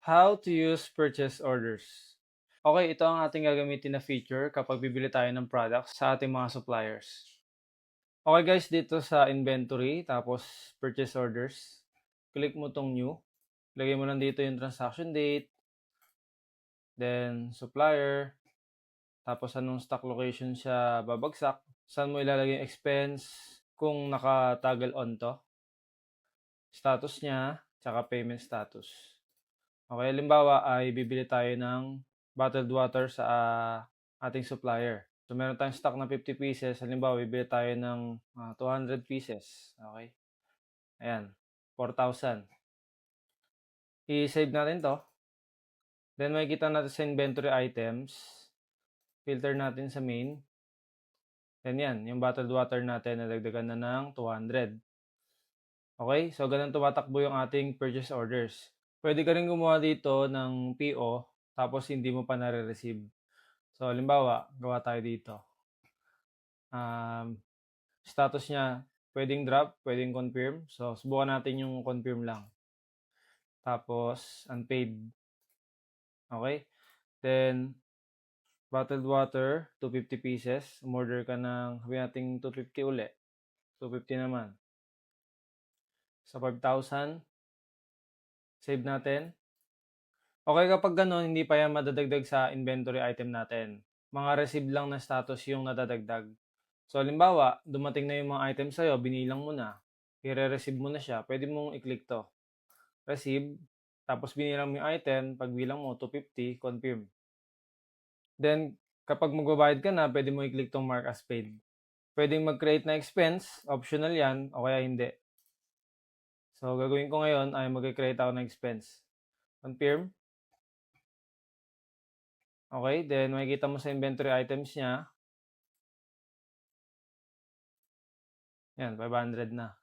How to use purchase orders. Okay, ito ang ating gagamitin na feature kapag bibili tayo ng products sa ating mga suppliers. Okay guys, dito sa inventory, tapos purchase orders, click mo tong new. Lagay mo lang dito yung transaction date, then supplier, tapos anong stock location siya babagsak, saan mo ilalagay yung expense, kung naka-toggle on to, status niya, tsaka payment status. Okay, halimbawa ay bibili tayo ng bottled water sa ating supplier. So meron tayong stock na 50 pieces, halimbawa bibili tayo ng 200 pieces. Okay, ayan, 4,000. I-save natin to. Then makikita natin sa inventory items, filter natin sa main. Then yan, yung bottled water natin, nadagdagan na ng 200. Okay, so ganun tumatakbo yung ating purchase orders. Pwede ka rin gumawa dito ng PO, tapos hindi mo pa nare-receive. So, halimbawa, gawa tayo dito. Status niya, pwedeng drop, pwedeng confirm. So, subukan natin yung confirm lang. Tapos, unpaid. Okay? Then, bottled water, 250 pieces. Umorder ka ng, sabi natin 250 uli. 250 naman. Sa 5,000, save natin. Okay, kapag gano'n, hindi pa yan madadagdag sa inventory item natin. Mga receive lang na status yung nadadagdag. So, halimbawa, dumating na yung mga items sa'yo, binilang mo na, i-receive mo na siya, pwede mong i-click to. Receive, tapos binilang mo yung item, pagbilang mo, 250, confirm. Then, kapag magbabayad ka na, pwede mo i-click tong mark as paid. Pwedeng mag-create na expense, optional yan, o kaya hindi. So, gagawin ko ngayon ay mag-create ako ng expense. Confirm. Okay, then makikita mo sa inventory items niya. Yan, 500 na.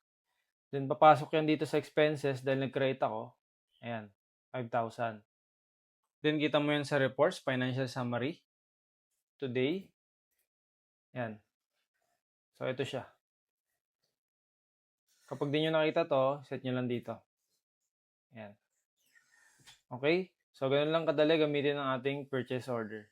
Then papasok yan dito sa expenses dahil nag-create ako. Ayan, 5,000. Then kita mo yan sa reports, financial summary. Today. Yan. So ito siya. Kapag di nyo nakita to, set nyo lang dito. Ayan. Okay? So ganun lang kadali gamitin ang ating purchase order.